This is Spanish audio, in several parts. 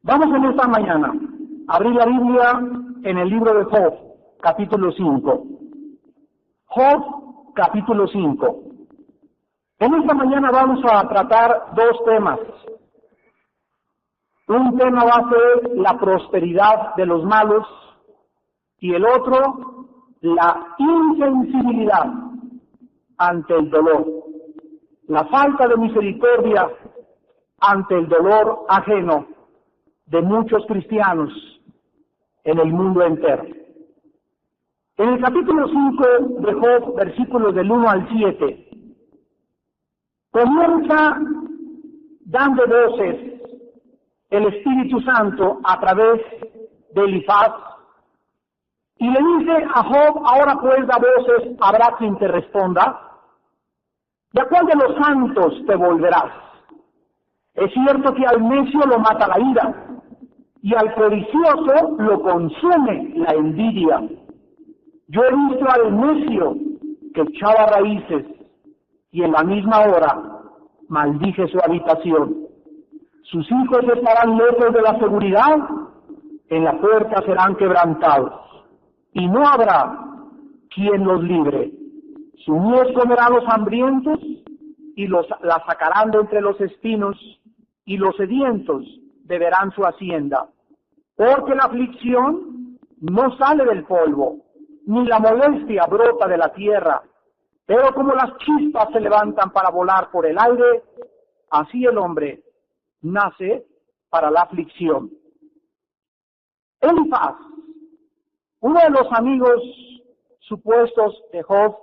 Vamos en esta mañana a abrir la Biblia en el libro de Job, capítulo 5. Job, capítulo 5. En esta mañana vamos a tratar dos temas. Un tema va a ser la prosperidad de los malos y el otro, la insensibilidad ante el dolor, la falta de misericordia ante el dolor ajeno de muchos cristianos en el mundo entero. En el capítulo 5 de Job, versículos del 1 al 7, comienza dando voces el Espíritu Santo a través de Elifaz, y le dice a Job: ahora pues da voces, habrá quien te responda. ¿De a cuál de los santos te volverás? Es cierto que al necio lo mata la ira, y al codicioso lo consume la envidia. Yo he visto al necio que echaba raíces, y en la misma hora maldije su habitación. Sus hijos estarán lejos de la seguridad, en la puerta serán quebrantados, y no habrá quien los libre. Su mies comerán los hambrientos, y la sacarán de entre los espinos, y los sedientos beberán su hacienda. Porque la aflicción no sale del polvo, ni la molestia brota de la tierra. Pero como las chispas se levantan para volar por el aire, así el hombre nace para la aflicción. Elifaz, uno de los amigos supuestos de Job,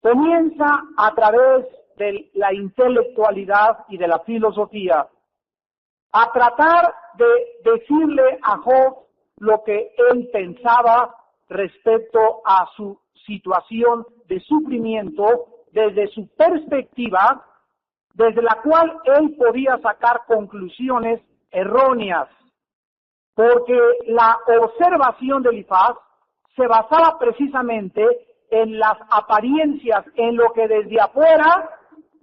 comienza a través de la intelectualidad y de la filosofía a tratar de decirle a Job lo que él pensaba respecto a su situación de sufrimiento desde su perspectiva, desde la cual él podía sacar conclusiones erróneas, porque la observación de Elifaz se basaba precisamente en las apariencias, en lo que desde afuera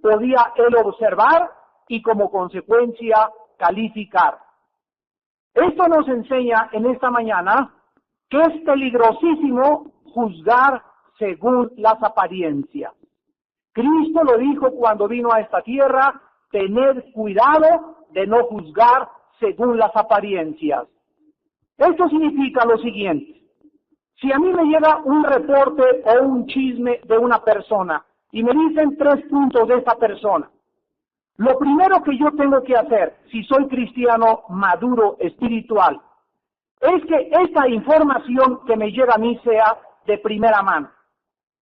podía él observar y como consecuencia calificar. Esto nos enseña en esta mañana que es peligrosísimo juzgar según las apariencias. Cristo lo dijo cuando vino a esta tierra: tened cuidado de no juzgar según las apariencias. Esto significa lo siguiente: si a mí me llega un reporte o un chisme de una persona y me dicen 3 puntos de esta persona, lo primero que yo tengo que hacer, si soy cristiano maduro espiritual, es que esta información que me llega a mí sea de primera mano.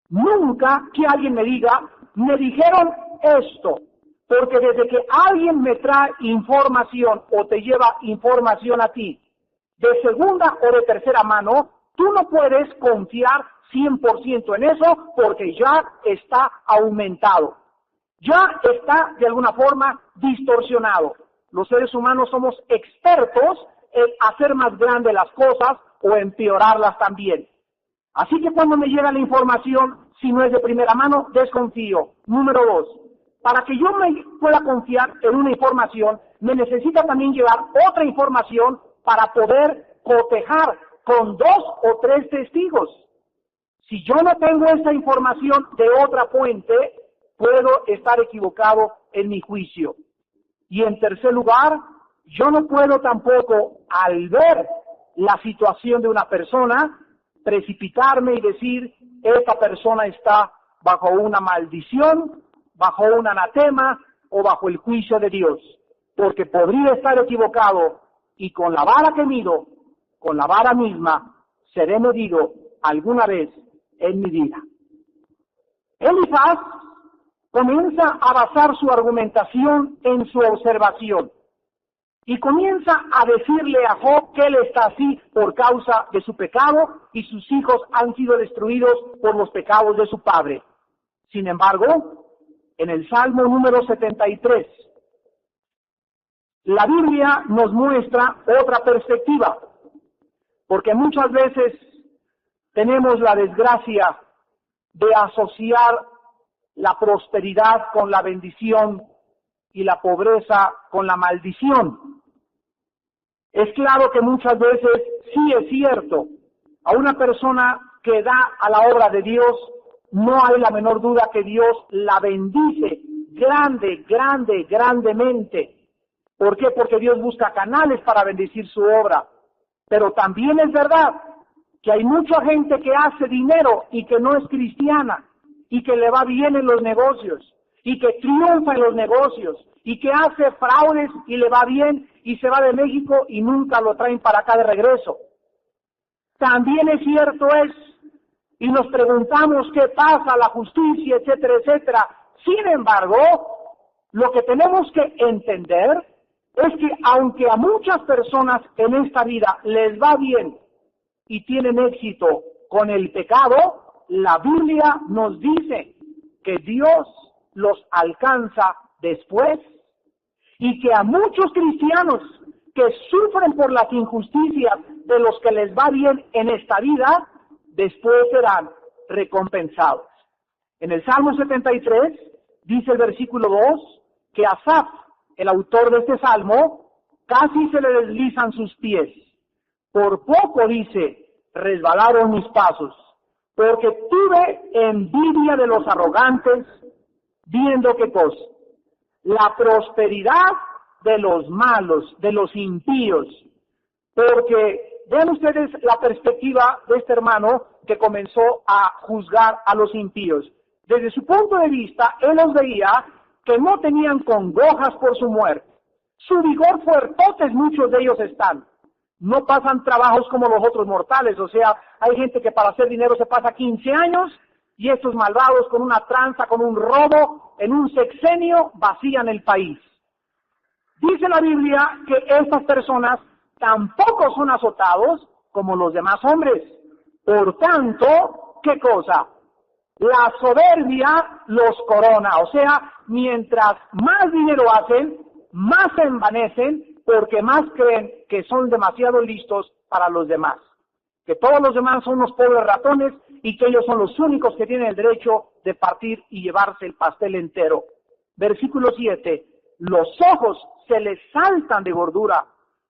Nunca que alguien me diga: me dijeron esto, porque desde que alguien me trae información o te lleva información a ti, de segunda o de tercera mano, tú no puedes confiar 100% en eso, porque ya está aumentado. Ya está de alguna forma distorsionado. Los seres humanos somos expertos en hacer más grandes las cosas o empeorarlas también. Así que cuando me llega la información, si no es de primera mano, desconfío. Número 2, para que yo me pueda confiar en una información, me necesita también llevar otra información para poder cotejar con 2 o 3 testigos. Si yo no tengo esa información de otra fuente, puedo estar equivocado en mi juicio. Y en tercer lugar, yo no puedo tampoco, al ver la situación de una persona, precipitarme y decir: esta persona está bajo una maldición, bajo un anatema o bajo el juicio de Dios. Porque podría estar equivocado, y con la vara que mido, con la vara misma, seré medido alguna vez en mi vida. Elifaz comienza a basar su argumentación en su observación y comienza a decirle a Job que él está así por causa de su pecado y sus hijos han sido destruidos por los pecados de su padre. Sin embargo, en el Salmo número 73, la Biblia nos muestra otra perspectiva, porque muchas veces tenemos la desgracia de asociar la prosperidad con la bendición y la pobreza con la maldición. Es claro que muchas veces sí es cierto, a una persona que da a la obra de Dios, no hay la menor duda que Dios la bendice grandemente. ¿Por qué? Porque Dios busca canales para bendecir su obra. Pero también es verdad que hay mucha gente que hace dinero y que no es cristiana, y que le va bien en los negocios, y que triunfa en los negocios, y que hace fraudes y le va bien, y se va de México y nunca lo traen para acá de regreso. También es cierto y nos preguntamos qué pasa, la justicia, etcétera, etcétera. Sin embargo, lo que tenemos que entender es que aunque a muchas personas en esta vida les va bien y tienen éxito con el pecado, la Biblia nos dice que Dios los alcanza después, y que a muchos cristianos que sufren por las injusticias de los que les va bien en esta vida, después serán recompensados. En el Salmo 73 dice el versículo 2 que Asaf, el autor de este salmo, casi se le deslizan sus pies. Por poco, dice, resbalaron mis pasos, porque tuve envidia de los arrogantes, viendo qué cosa, la prosperidad de los malos, de los impíos. Porque vean ustedes la perspectiva de este hermano que comenzó a juzgar a los impíos. Desde su punto de vista, él los veía que no tenían congojas por su muerte. Su vigor fuertotes muchos de ellos están. No pasan trabajos como los otros mortales, o sea, hay gente que para hacer dinero se pasa 15 años, y estos malvados con una tranza, con un robo, en un sexenio, vacían el país. Dice la Biblia que estas personas tampoco son azotados como los demás hombres. Por tanto, ¿qué cosa? La soberbia los corona, o sea, mientras más dinero hacen, más se envanecen, porque más creen que son demasiado listos para los demás, que todos los demás son unos pobres ratones y que ellos son los únicos que tienen el derecho de partir y llevarse el pastel entero. Versículo 7, los ojos se les saltan de gordura,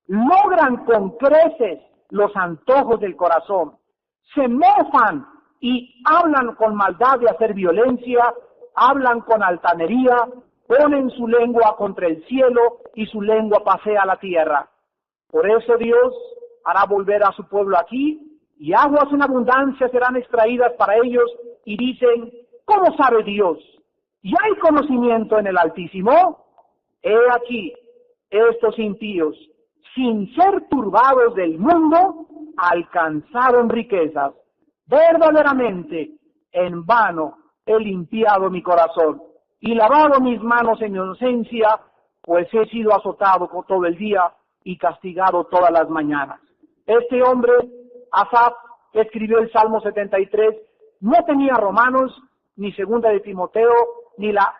logran con creces los antojos del corazón, se mofan y hablan con maldad de hacer violencia, hablan con altanería, ponen su lengua contra el cielo y su lengua pasea la tierra. Por eso Dios hará volver a su pueblo aquí, y aguas en abundancia serán extraídas para ellos, y dicen, ¿cómo sabe Dios? ¿Y hay conocimiento en el Altísimo? He aquí, estos impíos, sin ser turbados del mundo, alcanzaron riquezas. Verdaderamente, en vano he limpiado mi corazón y lavado mis manos en inocencia, pues he sido azotado todo el día y castigado todas las mañanas. Este hombre, Asaf, que escribió el Salmo 73, no tenía Romanos, ni Segunda de Timoteo, ni la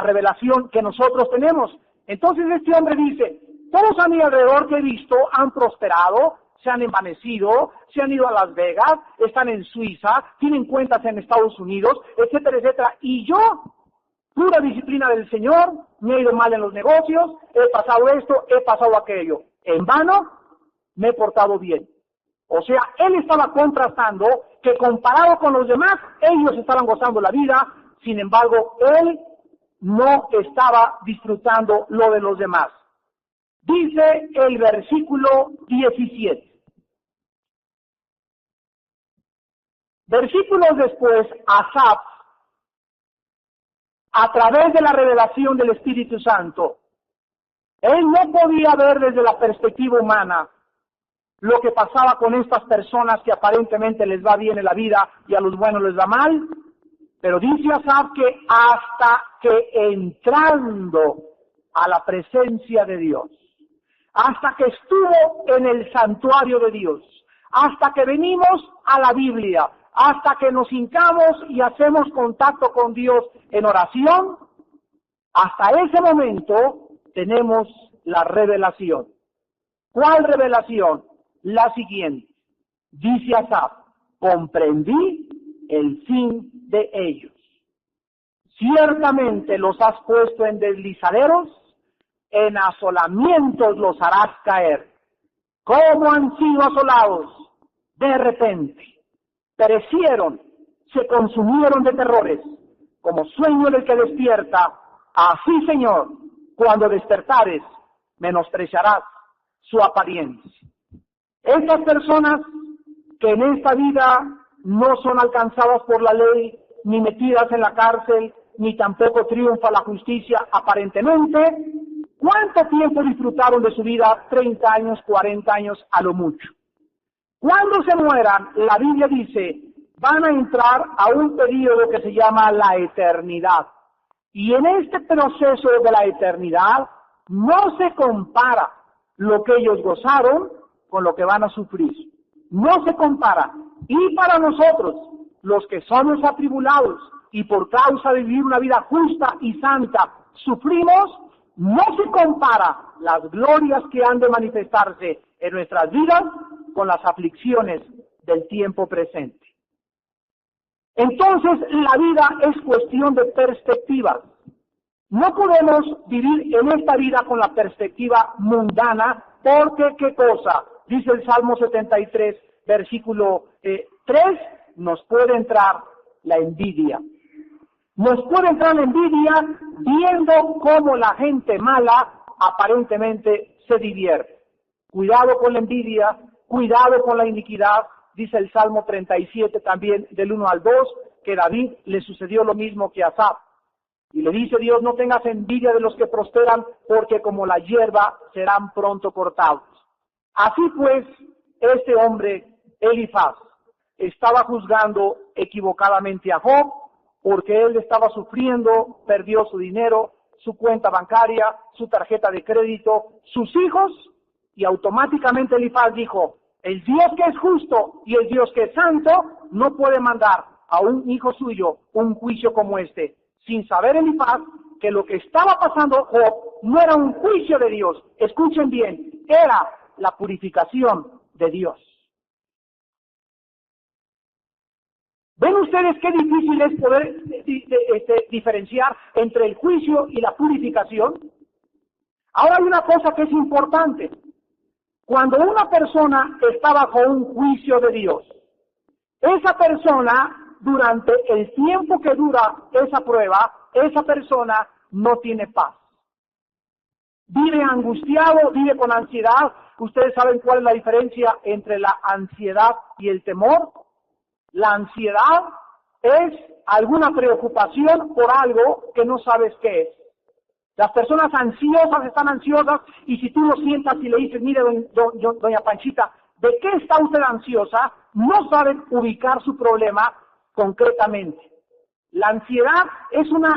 revelación que nosotros tenemos. Entonces este hombre dice, todos a mi alrededor que he visto han prosperado, se han envanecido, se han ido a Las Vegas, están en Suiza, tienen cuentas en Estados Unidos, etcétera, etcétera. Y yo, pura disciplina del Señor, me he ido mal en los negocios, he pasado esto, he pasado aquello. En vano, me he portado bien. O sea, él estaba contrastando que comparado con los demás, ellos estaban gozando la vida, sin embargo, él no estaba disfrutando lo de los demás. Dice el versículo 17. Versículos después, Asaf, a través de la revelación del Espíritu Santo, él no podía ver desde la perspectiva humana lo que pasaba con estas personas que aparentemente les va bien en la vida y a los buenos les va mal, pero dice Asaf que hasta que entrando a la presencia de Dios, hasta que estuvo en el santuario de Dios, hasta que venimos a la Biblia, hasta que nos hincamos y hacemos contacto con Dios en oración, hasta ese momento tenemos la revelación. ¿Cuál revelación? La siguiente. Dice Asaf, comprendí el fin de ellos. Ciertamente los has puesto en deslizaderos, en asolamientos los harás caer. ¿Cómo han sido asolados? De repente. Perecieron, se consumieron de terrores, como sueño del que despierta. Así, Señor, cuando despertares, menospreciarás su apariencia. Estas personas que en esta vida no son alcanzadas por la ley, ni metidas en la cárcel, ni tampoco triunfa la justicia aparentemente, ¿cuánto tiempo disfrutaron de su vida? 30 años, 40 años, a lo mucho. Cuando se mueran, la Biblia dice, van a entrar a un periodo que se llama la eternidad. Y en este proceso de la eternidad, no se compara lo que ellos gozaron con lo que van a sufrir. No se compara. Y para nosotros, los que somos atribulados y por causa de vivir una vida justa y santa, sufrimos, no se compara las glorias que han de manifestarse en nuestras vidas con las aflicciones del tiempo presente. Entonces, la vida es cuestión de perspectivas. No podemos vivir en esta vida con la perspectiva mundana, porque ¿qué cosa? Dice el Salmo 73, versículo 3, nos puede entrar la envidia. Nos puede entrar la envidia viendo cómo la gente mala aparentemente se divierte. Cuidado con la envidia, cuidado con la iniquidad. Dice el Salmo 37 también, del 1 al 2, que a David le sucedió lo mismo que a Asaf. Y le dice Dios, no tengas envidia de los que prosperan, porque como la hierba serán pronto cortados. Así pues, este hombre, Elifaz, estaba juzgando equivocadamente a Job, porque él estaba sufriendo, perdió su dinero, su cuenta bancaria, su tarjeta de crédito, sus hijos, y automáticamente Elifaz dijo, el Dios que es justo y el Dios que es santo no puede mandar a un hijo suyo un juicio como este, sin saber Elifaz que lo que estaba pasando Job no era un juicio de Dios. Escuchen bien, era la purificación de Dios. ¿Ven ustedes qué difícil es poder diferenciar entre el juicio y la purificación? Ahora hay una cosa que es importante. Cuando una persona está bajo un juicio de Dios, esa persona, durante el tiempo que dura esa prueba, esa persona no tiene paz. Vive angustiado, vive con ansiedad. ¿Ustedes saben cuál es la diferencia entre la ansiedad y el temor? La ansiedad es alguna preocupación por algo que no sabes qué es. Las personas ansiosas están ansiosas y si tú lo sientas y le dices, mire, doña Panchita, ¿de qué está usted ansiosa? No saben ubicar su problema concretamente. La ansiedad es una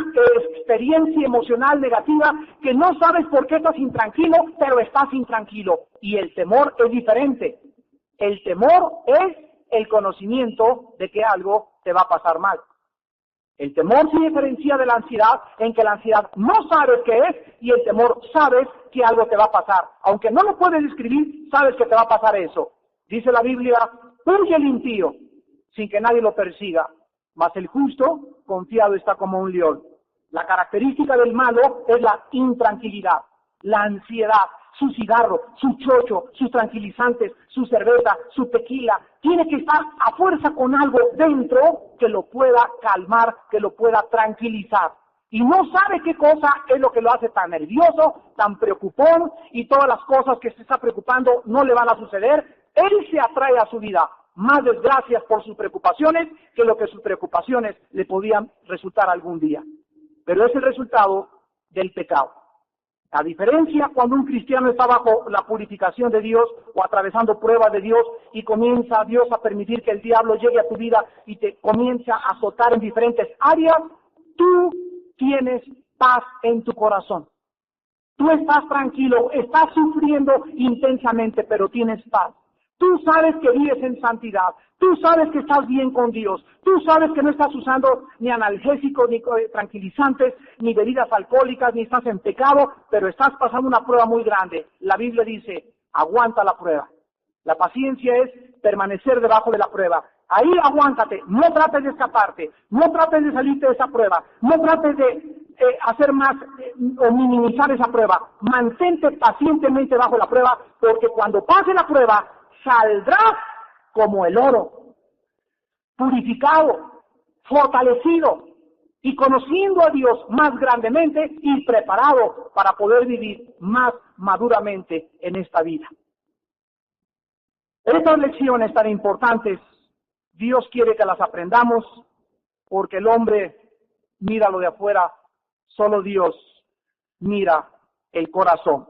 experiencia emocional negativa que no sabes por qué estás intranquilo, pero estás intranquilo. Y el temor es diferente. El temor es el conocimiento de que algo te va a pasar mal. El temor se diferencia de la ansiedad en que la ansiedad no sabes qué es y el temor sabes que algo te va a pasar. Aunque no lo puedes describir, sabes que te va a pasar eso. Dice la Biblia, huye el impío sin que nadie lo persiga, mas el justo confiado está como un león. La característica del malo es la intranquilidad, la ansiedad. Su cigarro, su chocho, sus tranquilizantes, su cerveza, su tequila, tiene que estar a fuerza con algo dentro que lo pueda calmar, que lo pueda tranquilizar. Y no sabe qué cosa es lo que lo hace tan nervioso, tan preocupón, y todas las cosas que se está preocupando no le van a suceder. Él se atrae a su vida más desgracias por sus preocupaciones que lo que sus preocupaciones le podían resultar algún día. Pero es el resultado del pecado. A diferencia, cuando un cristiano está bajo la purificación de Dios o atravesando pruebas de Dios y comienza Dios a permitir que el diablo llegue a tu vida y te comienza a azotar en diferentes áreas, tú tienes paz en tu corazón. Tú estás tranquilo, estás sufriendo intensamente, pero tienes paz. Tú sabes que vives en santidad, tú sabes que estás bien con Dios, tú sabes que no estás usando ni analgésicos, ni tranquilizantes, ni bebidas alcohólicas, ni estás en pecado, pero estás pasando una prueba muy grande. La Biblia dice, aguanta la prueba. La paciencia es permanecer debajo de la prueba. Ahí aguántate, no trates de escaparte, no trates de salirte de esa prueba, no trates de hacer más o minimizar esa prueba. Mantente pacientemente bajo la prueba, porque cuando pase la prueba, saldrás como el oro, purificado, fortalecido y conociendo a Dios más grandemente y preparado para poder vivir más maduramente en esta vida. Estas lecciones tan importantes, Dios quiere que las aprendamos, porque el hombre mira lo de afuera, solo Dios mira el corazón.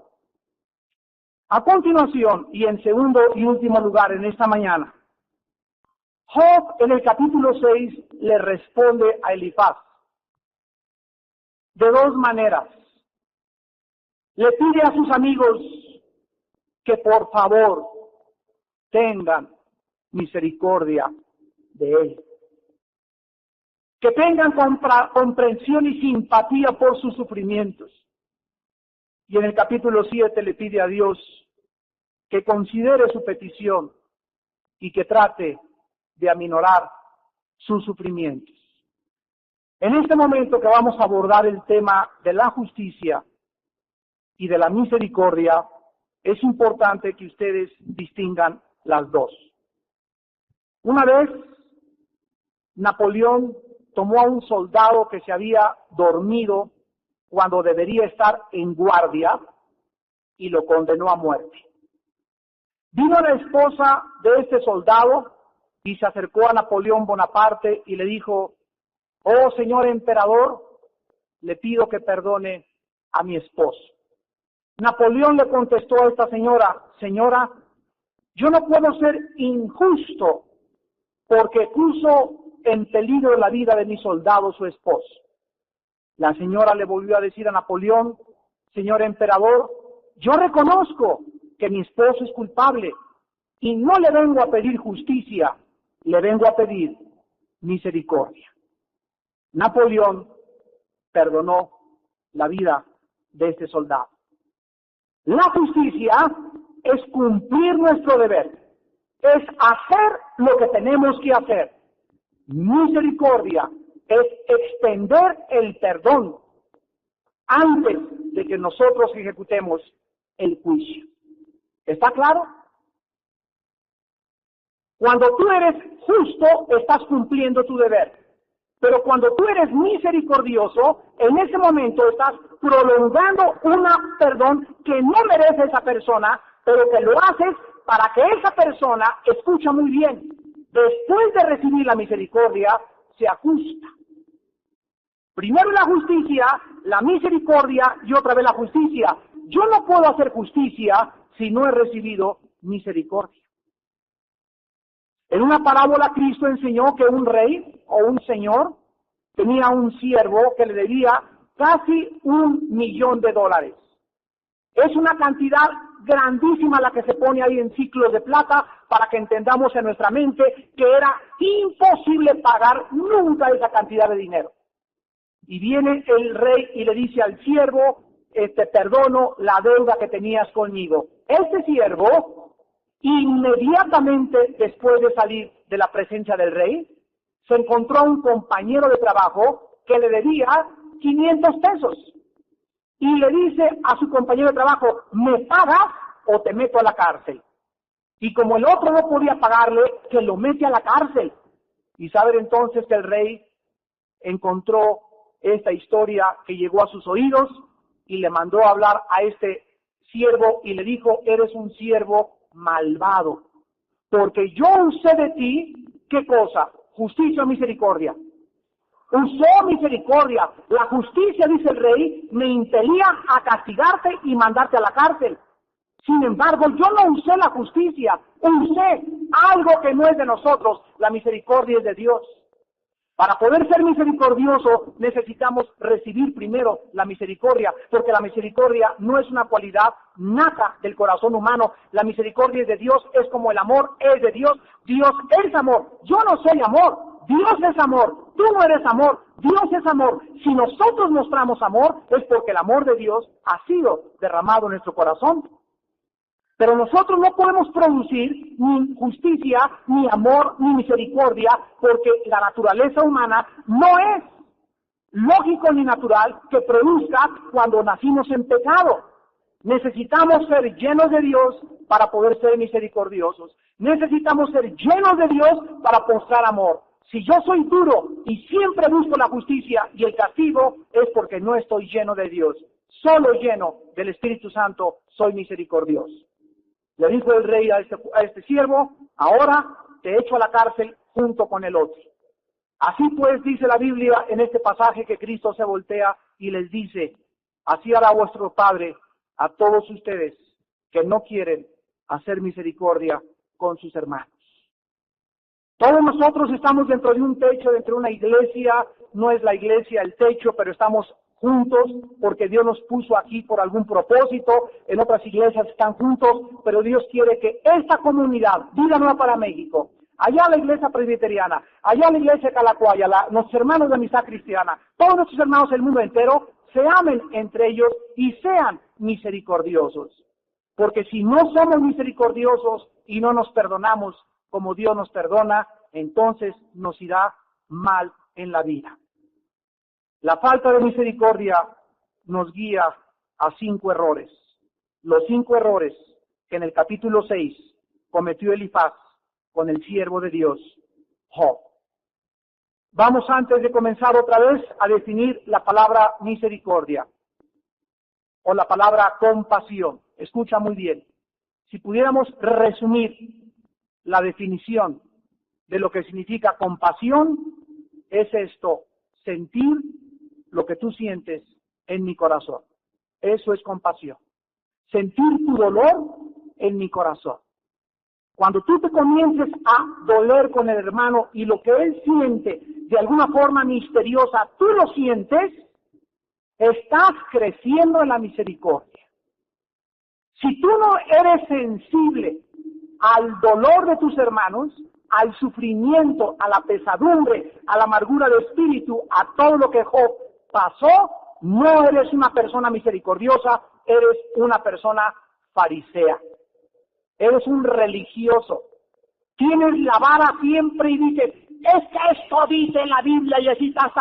A continuación, y en segundo y último lugar en esta mañana, Job en el capítulo 6 le responde a Elifaz de dos maneras. Le pide a sus amigos que por favor tengan misericordia de él, que tengan comprensión y simpatía por sus sufrimientos. Y en el capítulo 7 le pide a Dios que considere su petición y que trate de aminorar sus sufrimientos. En este momento que vamos a abordar el tema de la justicia y de la misericordia, es importante que ustedes distingan las dos. Una vez, Napoleón tomó a un soldado que se había dormido cuando debería estar en guardia y lo condenó a muerte. Vino la esposa de este soldado y se acercó a Napoleón Bonaparte y le dijo: oh señor emperador, le pido que perdone a mi esposo. Napoleón le contestó a esta señora: señora, yo no puedo ser injusto porque puso en peligro la vida de mi soldado, su esposo. La señora le volvió a decir a Napoleón: señor emperador, yo reconozco que mi esposo es culpable y no le vengo a pedir justicia, le vengo a pedir misericordia. Napoleón perdonó la vida de este soldado. La justicia es cumplir nuestro deber, es hacer lo que tenemos que hacer. Misericordia es extender el perdón antes de que nosotros ejecutemos el juicio. ¿Está claro? Cuando tú eres justo, estás cumpliendo tu deber. Pero cuando tú eres misericordioso, en ese momento estás prolongando un perdón que no merece esa persona, pero que lo haces para que esa persona, escucha muy bien, después de recibir la misericordia, se ajusta. Primero la justicia, la misericordia y otra vez la justicia. Yo no puedo hacer justicia si no he recibido misericordia. En una parábola Cristo enseñó que un rey o un señor tenía un siervo que le debía casi $1,000,000. Es una cantidad grandísima la que se pone ahí en ciclos de plata para que entendamos en nuestra mente que era imposible pagar nunca esa cantidad de dinero. Y viene el rey y le dice al siervo: te perdono la deuda que tenías conmigo. Este siervo, inmediatamente después de salir de la presencia del rey, se encontró a un compañero de trabajo que le debía 500 pesos. Y le dice a su compañero de trabajo: ¿me pagas o te meto a la cárcel? Y como el otro no podía pagarle, que lo mete a la cárcel. Y saben entonces que el rey encontró esta historia que llegó a sus oídos y le mandó a hablar a este siervo y le dijo: eres un siervo malvado, porque yo usé de ti, ¿qué cosa? Justicia o misericordia. Usó misericordia. La justicia, dice el rey, me impelía a castigarte y mandarte a la cárcel. Sin embargo, yo no usé la justicia, usé algo que no es de nosotros. La misericordia es de Dios. Para poder ser misericordioso necesitamos recibir primero la misericordia, porque la misericordia no es una cualidad nata del corazón humano. La misericordia es de Dios, es como el amor es de Dios. Dios es amor. Yo no soy amor, Dios es amor. Tú no eres amor, Dios es amor. Si nosotros mostramos amor, es porque el amor de Dios ha sido derramado en nuestro corazón. Pero nosotros no podemos producir ni justicia, ni amor, ni misericordia, porque la naturaleza humana no es lógico ni natural que produzca cuando nacimos en pecado. Necesitamos ser llenos de Dios para poder ser misericordiosos. Necesitamos ser llenos de Dios para mostrar amor. Si yo soy duro y siempre busco la justicia y el castigo, es porque no estoy lleno de Dios. Solo lleno del Espíritu Santo soy misericordioso. Le dijo el rey a este siervo, ahora te echo a la cárcel junto con el otro. Así pues dice la Biblia en este pasaje que Cristo se voltea y les dice, así hará vuestro Padre a todos ustedes que no quieren hacer misericordia con sus hermanos. Todos nosotros estamos dentro de un techo, dentro de una iglesia, no es la iglesia el techo, pero estamos juntos porque Dios nos puso aquí por algún propósito, en otras iglesias están juntos, pero Dios quiere que esta comunidad, Vida Nueva para México, allá la iglesia presbiteriana, allá la iglesia Calacuaya, nuestros hermanos de amistad cristiana, todos nuestros hermanos del mundo entero, se amen entre ellos y sean misericordiosos. Porque si no somos misericordiosos y no nos perdonamos como Dios nos perdona, entonces nos irá mal en la vida. La falta de misericordia nos guía a 5 errores. Los 5 errores que en el capítulo 6 cometió Elifaz con el siervo de Dios, Job. Vamos antes de comenzar otra vez a definir la palabra misericordia o la palabra compasión. Escucha muy bien. Si pudiéramos resumir la definición de lo que significa compasión, es esto: sentir lo que tú sientes en mi corazón. Eso es compasión. Sentir tu dolor en mi corazón. Cuando tú te comiences a doler con el hermano y lo que él siente de alguna forma misteriosa, tú lo sientes, estás creciendo en la misericordia. Si tú no eres sensible al dolor de tus hermanos, al sufrimiento, a la pesadumbre, a la amargura de espíritu, a todo lo que Job pasó, no eres una persona misericordiosa, eres una persona farisea. Eres un religioso. Tienes la vara siempre y dices, es que esto dice la Biblia y así estás.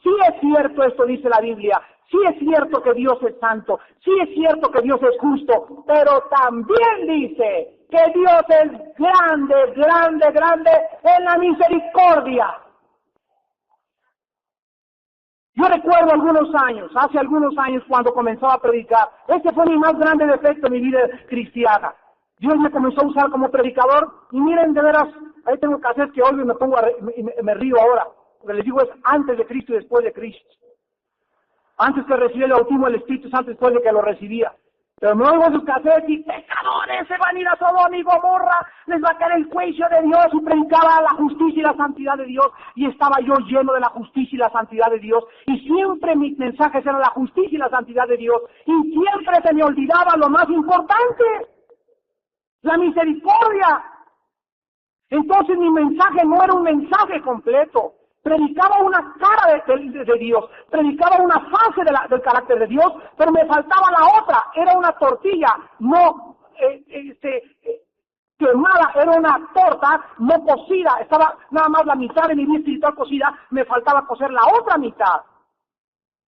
Sí es cierto, esto dice la Biblia. Sí es cierto que Dios es santo. Sí es cierto que Dios es justo. Pero también dice que Dios es grande, grande, grande en la misericordia. Yo recuerdo hace algunos años cuando comenzaba a predicar. Ese fue mi más grande defecto en mi vida cristiana. Dios me comenzó a usar como predicador y miren, de veras, ahí tengo que hacer que oigo y me pongo me río ahora. Porque les digo, es antes de Cristo y después de Cristo. Antes que recibí el bautismo del Espíritu Santo, después de que lo recibía. Pero me oigo sus cassettes y pecadores se van a ir a Sodoma y Gomorra, les va a caer el juicio de Dios, y predicaba la justicia y la santidad de Dios, y estaba yo lleno de la justicia y la santidad de Dios, y siempre mis mensajes eran la justicia y la santidad de Dios, y siempre se me olvidaba lo más importante, la misericordia. Entonces mi mensaje no era un mensaje completo. Predicaba una cara de Dios, predicaba una fase del carácter de Dios, pero me faltaba la otra. Era una tortilla no quemada, era una torta no cocida. Estaba nada más la mitad de mi vida espiritual cocida, me faltaba cocer la otra mitad.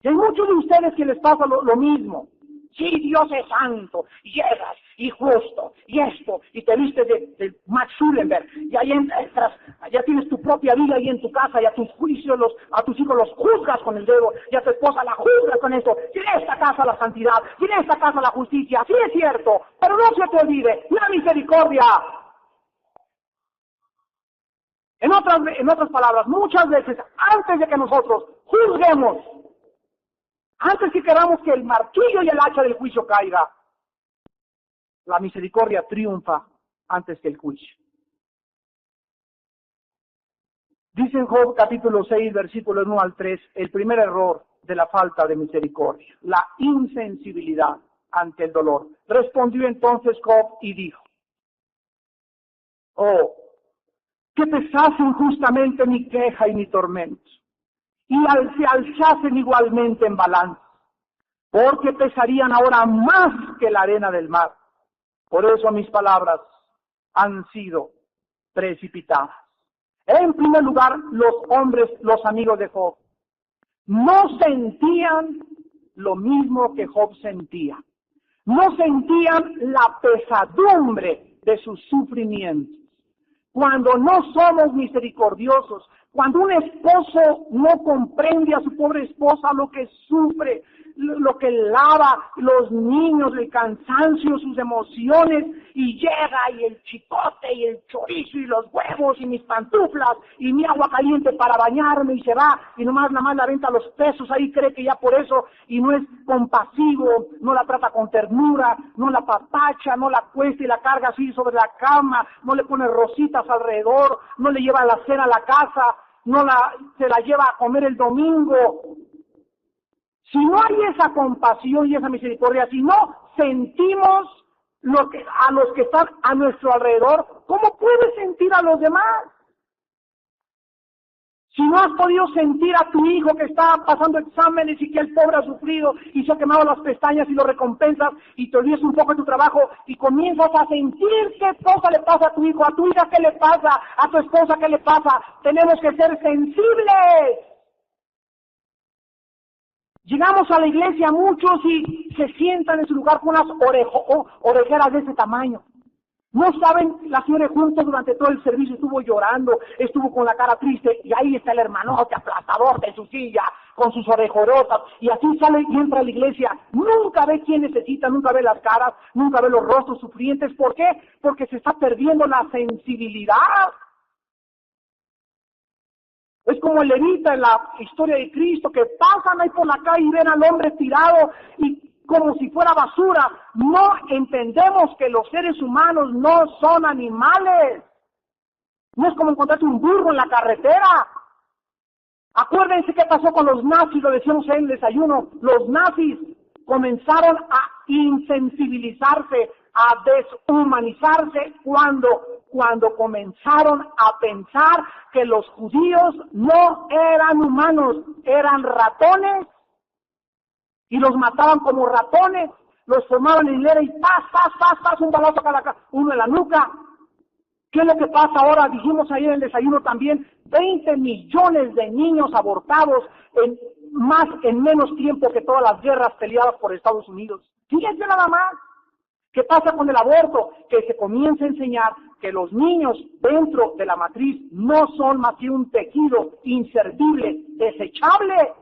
Y hay muchos de ustedes que les pasa lo mismo. Sí, Dios es santo, llegas y justo, y esto, y te vistes de Max Zullenberg, y ahí entras, ya tienes tu propia vida ahí en tu casa, y a tus juicios, a tus hijos los juzgas con el dedo, y a tu esposa la juzgas con esto, y en esta casa la santidad, y en esta casa la justicia, sí es cierto, pero no se te olvide, la misericordia. En otras palabras, muchas veces, antes de que nosotros juzguemos, antes que queramos que el martillo y el hacha del juicio caiga, la misericordia triunfa antes que el juicio. Dice en Job capítulo 6, versículos 1 al 3, el primer error de la falta de misericordia, la insensibilidad ante el dolor. Respondió entonces Job y dijo, oh, que pesase injustamente mi queja y mi tormento, y se alzasen igualmente en balanza, porque pesarían ahora más que la arena del mar. Por eso mis palabras han sido precipitadas. En primer lugar, los hombres, los amigos de Job, no sentían lo mismo que Job sentía. No sentían la pesadumbre de sus sufrimientos. Cuando no somos misericordiosos, cuando un esposo no comprende a su pobre esposa lo que sufre, lo que lava, los niños, el cansancio, sus emociones, y llega y el chicote y el chorizo y los huevos y mis pantuflas y mi agua caliente para bañarme y se va y nomás la venta los pesos, ahí cree que ya por eso, y no es compasivo, no la trata con ternura, no la papacha, no la cuesta y la carga así sobre la cama, no le pone rositas alrededor, no le lleva la cena a la casa, se la lleva a comer el domingo. Si no hay esa compasión y esa misericordia, si no sentimos a los que están a nuestro alrededor, ¿cómo puedes sentir a los demás? Si no has podido sentir a tu hijo que está pasando exámenes y que el pobre ha sufrido y se ha quemado las pestañas y lo recompensas y te olvidas un poco de tu trabajo y comienzas a sentir qué cosa le pasa a tu hijo, a tu hija qué le pasa, a tu esposa qué le pasa, tenemos que ser sensibles. Llegamos a la iglesia muchos y se sientan en su lugar con unas orejeras de ese tamaño. No saben, la señora juntos durante todo el servicio estuvo llorando, estuvo con la cara triste, y ahí está el hermanote aplastador de su silla, con sus orejorotas, y así sale y entra a la iglesia. Nunca ve quién necesita, nunca ve las caras, nunca ve los rostros sufrientes. ¿Por qué? Porque se está perdiendo la sensibilidad. Es como el levita en la historia de Cristo, que pasan ahí por la calle y ven al hombre tirado y como si fuera basura. No entendemos que los seres humanos no son animales. No es como encontrarte un burro en la carretera. Acuérdense qué pasó con los nazis, lo decíamos en el desayuno. Los nazis comenzaron a insensibilizarse, a deshumanizarse cuando comenzaron a pensar que los judíos no eran humanos, eran ratones, y los mataban como ratones, los formaban en hilera y ¡paz! Un balazo uno en la nuca. ¿Qué es lo que pasa ahora? Dijimos ayer en el desayuno también, 20 millones de niños abortados en menos tiempo que todas las guerras peleadas por Estados Unidos. Fíjense nada más. ¿Qué pasa con el aborto? Que se comienza a enseñar que los niños dentro de la matriz no son más que un tejido inservible, desechable.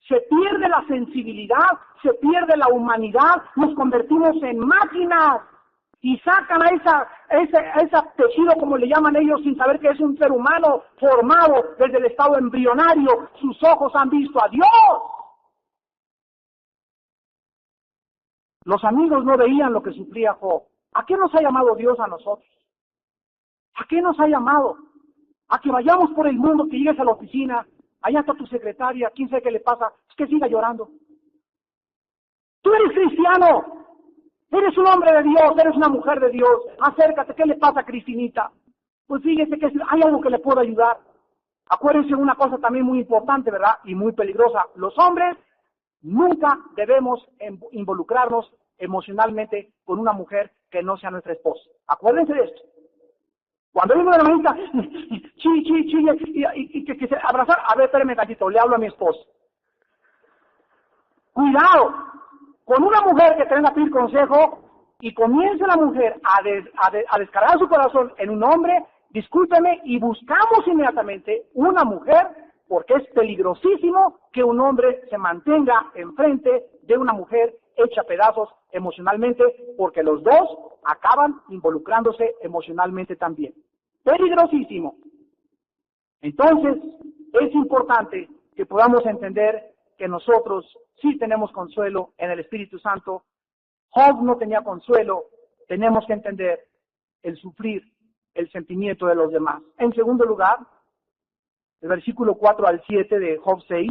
Se pierde la sensibilidad, se pierde la humanidad, nos convertimos en máquinas y sacan a ese tejido, como le llaman ellos, sin saber que es un ser humano formado desde el estado embrionario. Sus ojos han visto a Dios. Los amigos no veían lo que sufría Job. ¿A qué nos ha llamado Dios a nosotros? ¿A qué nos ha llamado? A que vayamos por el mundo, que llegues a la oficina, allá está tu secretaria, quién sabe qué le pasa, es que siga llorando. Tú eres cristiano, eres un hombre de Dios, eres una mujer de Dios, acércate, ¿qué le pasa a Cristinita? Pues fíjese que hay algo que le puedo ayudar. Acuérdense una cosa también muy importante, ¿verdad? Y muy peligrosa. Los hombres nunca debemos involucrarnos emocionalmente con una mujer que no sea nuestra esposa. Acuérdense de esto. Cuando viene una hermanita, y que se abrazar, a ver, espérame tantito, le hablo a mi esposa. Cuidado, con una mujer que te venga a pedir consejo y comience la mujer a descargar su corazón en un hombre, discúlpeme, y buscamos inmediatamente una mujer, porque es peligrosísimo que un hombre se mantenga enfrente de una mujer hecha pedazos emocionalmente, porque los dos acaban involucrándose emocionalmente también. Peligrosísimo. Entonces, es importante que podamos entender que nosotros sí tenemos consuelo en el Espíritu Santo. Job no tenía consuelo. Tenemos que entender el sufrir, el sentimiento de los demás. En segundo lugar, el versículo 4 al 7 de Job 6,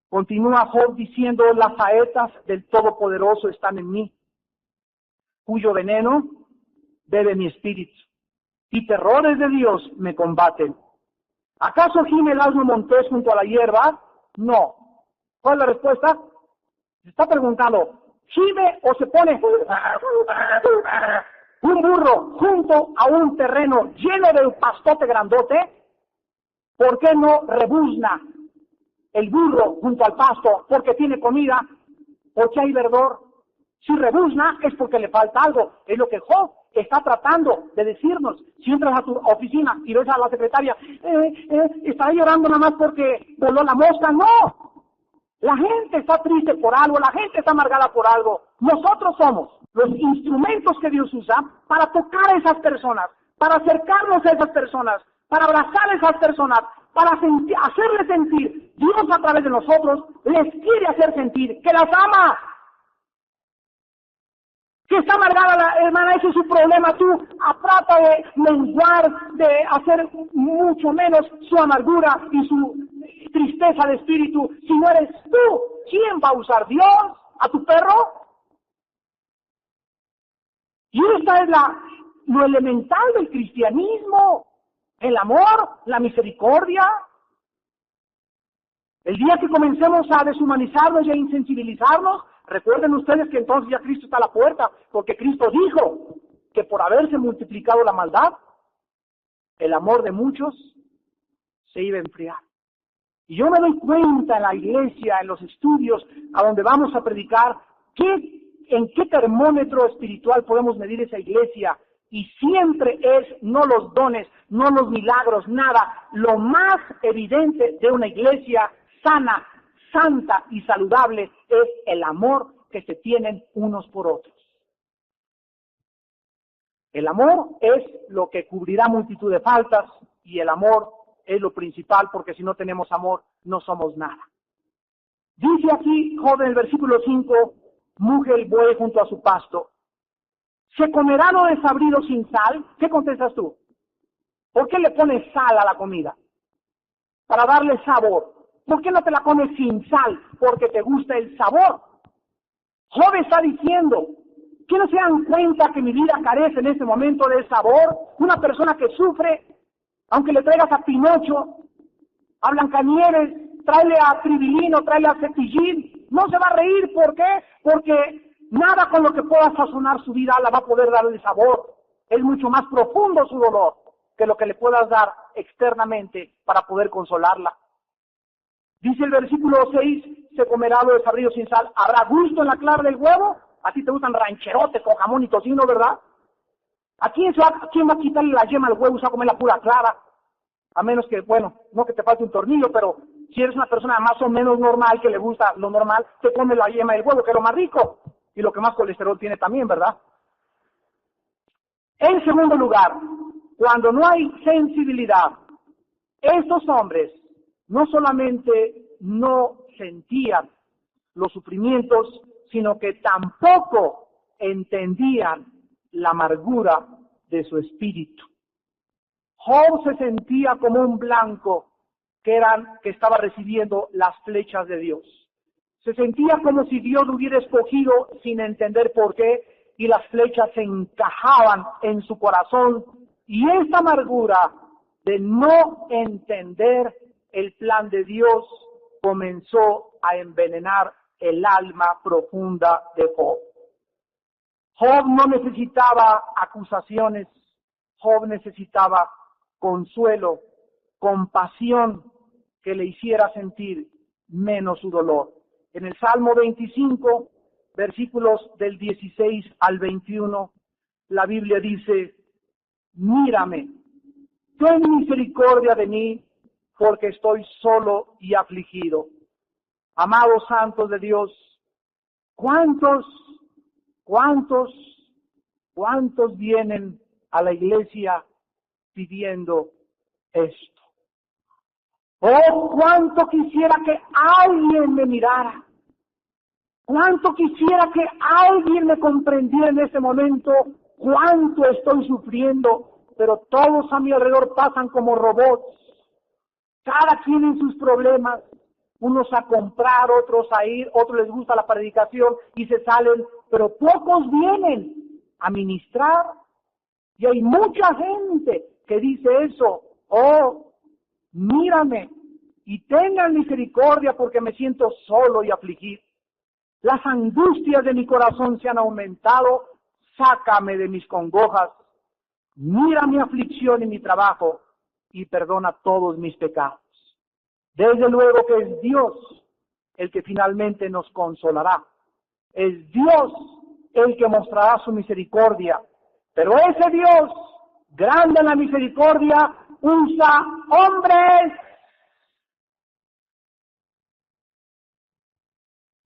continúa Job diciendo: las saetas del Todopoderoso están en mí, cuyo veneno bebe mi espíritu, y terrores de Dios me combaten. ¿Acaso gime el asno montés junto a la hierba? No. ¿Cuál es la respuesta? Se está preguntando, ¿gime o se pone un burro junto a un terreno lleno de pastote grandote? ¿Por qué no rebuzna el burro junto al pasto porque tiene comida, porque hay verdor. Si rebuzna es porque le falta algo. Es lo que Job está tratando de decirnos. Si entras a tu oficina y ves a la secretaria, está llorando nada más porque voló la mosca. No. La gente está triste por algo, la gente está amargada por algo. Nosotros somos los instrumentos que Dios usa para tocar a esas personas, para acercarnos a esas personas, para abrazar a esas personas, para hacerles sentir. Dios a través de nosotros les quiere hacer sentir que las ama. Si está amargada la hermana, ese es su problema. Tú trata de menguar, de hacer mucho menos su amargura y su tristeza de espíritu. Si no eres tú, ¿quién va a usar? ¿Dios? ¿A tu perro? Y esta es lo elemental del cristianismo. El amor, la misericordia. El día que comencemos a deshumanizarnos y a insensibilizarnos, recuerden ustedes que entonces ya Cristo está a la puerta, porque Cristo dijo que por haberse multiplicado la maldad, el amor de muchos se iba a enfriar. Y yo me doy cuenta en la iglesia, en los estudios, a donde vamos a predicar, en qué termómetro espiritual podemos medir esa iglesia. Y siempre es no los dones, no los milagros, nada. Lo más evidente de una iglesia sana, santa y saludable es el amor que se tienen unos por otros. El amor es lo que cubrirá multitud de faltas y el amor es lo principal, porque si no tenemos amor no somos nada. Dice aquí Job en el versículo 5, muge el buey junto a su pasto. ¿Se comerá lo desabrido sin sal? ¿Qué contestas tú? ¿Por qué le pones sal a la comida? Para darle sabor. ¿Por qué no te la comes sin sal? Porque te gusta el sabor. Job está diciendo, ¿que no se dan cuenta que mi vida carece en este momento de sabor? Una persona que sufre, aunque le traigas a Pinocho, a Blancanieves, tráele a Tribilino, tráele a Cepillín, no se va a reír. ¿Por qué? Porque nada con lo que pueda sazonar su vida la va a poder darle sabor. Es mucho más profundo su dolor que lo que le puedas dar externamente para poder consolarla. Dice el versículo 6, se comerá lo desabrido sin sal. ¿Habrá gusto en la clara del huevo? A ti te gustan rancherote con jamón y tocino, ¿verdad? ¿A quién va a quitarle la yema al huevo y se va a comer la pura clara? A menos que, bueno, no que te falte un tornillo, pero si eres una persona más o menos normal, que le gusta lo normal, te come la yema del huevo, que es lo más rico y lo que más colesterol tiene también, ¿verdad? En segundo lugar, cuando no hay sensibilidad, estos hombres no solamente no sentían los sufrimientos, sino que tampoco entendían la amargura de su espíritu. Job se sentía como un blanco que estaba recibiendo las flechas de Dios. Se sentía como si Dios lo hubiera escogido sin entender por qué, y las flechas se encajaban en su corazón. Y esta amargura de no entender el plan de Dios comenzó a envenenar el alma profunda de Job. Job no necesitaba acusaciones, Job necesitaba consuelo, compasión que le hiciera sentir menos su dolor. En el Salmo 25, versículos del 16 al 21, la Biblia dice, mírame, ten misericordia de mí, porque estoy solo y afligido. Amados santos de Dios, ¿cuántos vienen a la iglesia pidiendo esto? Oh, cuánto quisiera que alguien me mirara. Cuánto quisiera que alguien me comprendiera en este momento cuánto estoy sufriendo, pero todos a mi alrededor pasan como robots. Cada quien en sus problemas, unos a comprar, otros a ir, otros les gusta la predicación y se salen, pero pocos vienen a ministrar. Y hay mucha gente que dice eso, oh, mírame y tengan misericordia porque me siento solo y afligido. Las angustias de mi corazón se han aumentado, sácame de mis congojas, mira mi aflicción y mi trabajo y perdona todos mis pecados. Desde luego que es Dios el que finalmente nos consolará. Es Dios el que mostrará su misericordia. Pero ese Dios, grande en la misericordia, usa hombres.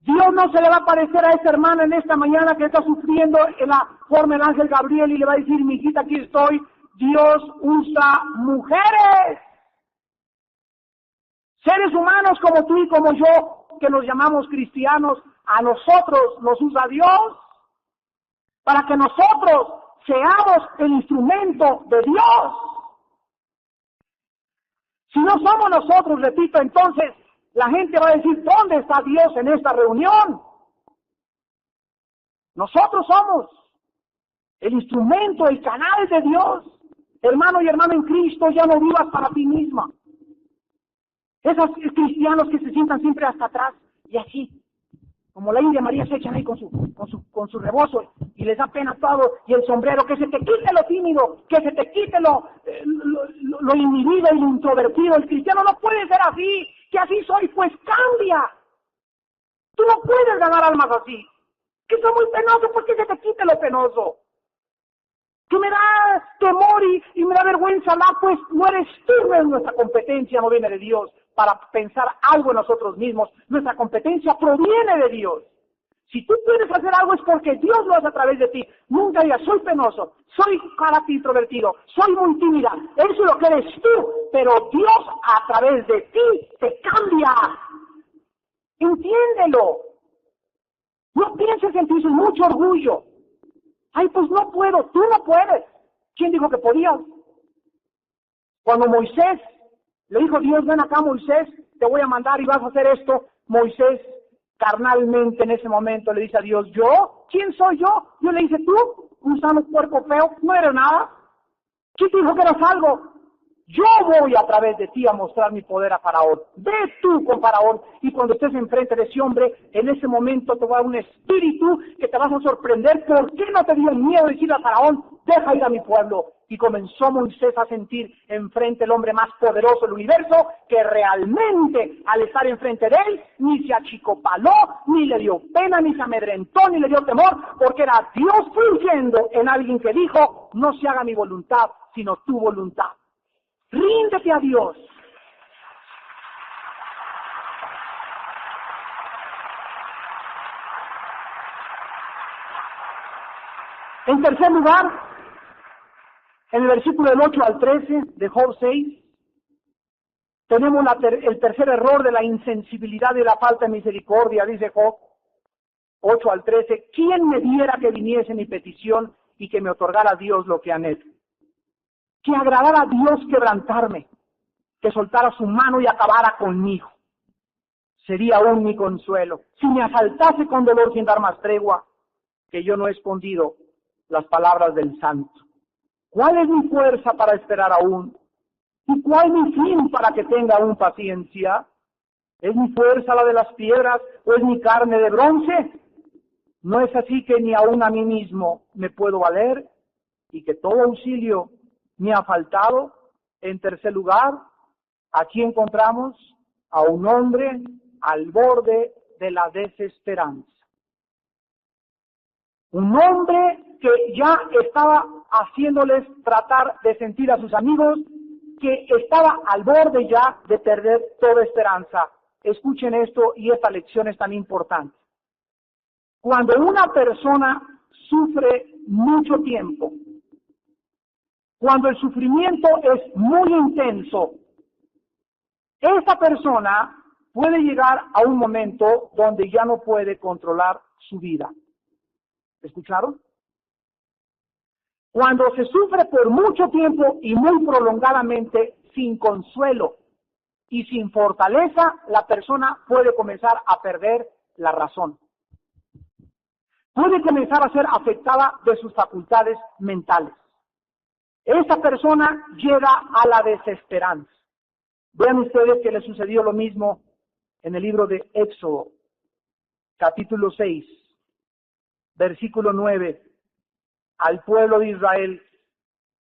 Dios no se le va a aparecer a esta hermana en esta mañana que está sufriendo en la forma del ángel Gabriel y le va a decir, mi hijita, aquí estoy. Dios usa mujeres. Seres humanos como tú y como yo, que nos llamamos cristianos, a nosotros nos usa Dios para que nosotros seamos el instrumento de Dios. Si no somos nosotros, repito, entonces la gente va a decir, ¿dónde está Dios en esta reunión? Nosotros somos el instrumento, el canal de Dios. Hermano y hermana en Cristo, ya no vivas para ti misma. Esos cristianos que se sientan siempre hasta atrás y así, como la India María, se echan ahí con su rebozo y les da pena todo, y el sombrero, que se te quite lo tímido, que se te quite lo inhibido y lo introvertido. El cristiano no puede ser así, que así soy, pues cambia. Tú no puedes ganar almas así, que soy muy penoso, pues que se te quite lo penoso. Que me da temor y me da vergüenza hablar, pues no eres tú, no es nuestra competencia, no viene de Dios para pensar algo en nosotros mismos. Nuestra competencia proviene de Dios. Si tú puedes hacer algo es porque Dios lo hace a través de ti. Nunca digas, soy penoso, soy carácter introvertido, soy muy tímida. Eso es lo que eres tú, pero Dios a través de ti te cambia. Entiéndelo. No pienses en ti, es mucho orgullo. Ay, pues no puedo, tú no puedes. ¿Quién dijo que podías? Cuando Moisés le dijo Dios, ven acá Moisés, te voy a mandar y vas a hacer esto, Moisés carnalmente en ese momento le dice a Dios, ¿yo? ¿Quién soy yo? Yo le dice, tú, un sano cuerpo feo, no eres nada. ¿Quién te dijo que eras algo? Yo voy a través de ti a mostrar mi poder a Faraón. Ve tú con Faraón y cuando estés enfrente de ese hombre, en ese momento te va a dar un espíritu que te vas a sorprender. ¿Por qué no te dio miedo decirle a Faraón, deja ir a mi pueblo? Y comenzó Moisés a sentir enfrente el hombre más poderoso del universo, que realmente al estar enfrente de él, ni se achicopaló, ni le dio pena, ni se amedrentó, ni le dio temor, porque era Dios fluyendo en alguien que dijo, no se haga mi voluntad, sino tu voluntad. Ríndete a Dios. En tercer lugar, en el versículo del 8 al 13 de Job 6, tenemos el tercer error de la insensibilidad y la falta de misericordia, dice Job 8 al 13. ¿Quién me diera que viniese mi petición y que me otorgara a Dios lo que anhelo? Que agradara a Dios quebrantarme, que soltara su mano y acabara conmigo. Sería aún mi consuelo. Si me asaltase con dolor sin dar más tregua, que yo no he escondido las palabras del santo. ¿Cuál es mi fuerza para esperar aún? ¿Y cuál mi fin para que tenga aún paciencia? ¿Es mi fuerza la de las piedras o es mi carne de bronce? ¿No es así que ni aún a mí mismo me puedo valer y que todo auxilio me ha faltado? En tercer lugar, aquí encontramos a un hombre al borde de la desesperanza. Un hombre que ya estaba haciéndoles tratar de sentir a sus amigos, que estaba al borde ya de perder toda esperanza. Escuchen esto y esta lección es tan importante. Cuando una persona sufre mucho tiempo, cuando el sufrimiento es muy intenso, esa persona puede llegar a un momento donde ya no puede controlar su vida. ¿Escucharon? Cuando se sufre por mucho tiempo y muy prolongadamente, sin consuelo y sin fortaleza, la persona puede comenzar a perder la razón. Puede comenzar a ser afectada de sus facultades mentales. Esa persona llega a la desesperanza. Vean ustedes que le sucedió lo mismo en el libro de Éxodo, capítulo 6, versículo 9, al pueblo de Israel,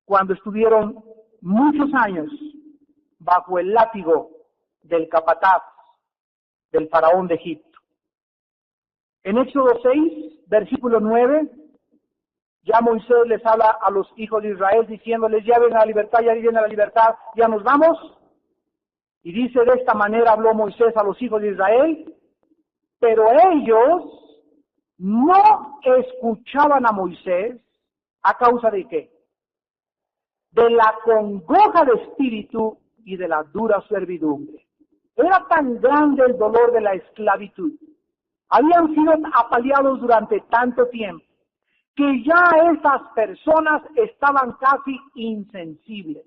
cuando estuvieron muchos años bajo el látigo del capataz, del faraón de Egipto. En Éxodo 6, versículo 9, ya Moisés les habla a los hijos de Israel diciéndoles, ya ven a la libertad, ya vienen a la libertad, ya nos vamos. Y dice, de esta manera habló Moisés a los hijos de Israel, pero ellos no escuchaban a Moisés. ¿A causa de qué? De la congoja de espíritu y de la dura servidumbre. Era tan grande el dolor de la esclavitud. Habían sido apaleados durante tanto tiempo que ya estas personas estaban casi insensibles.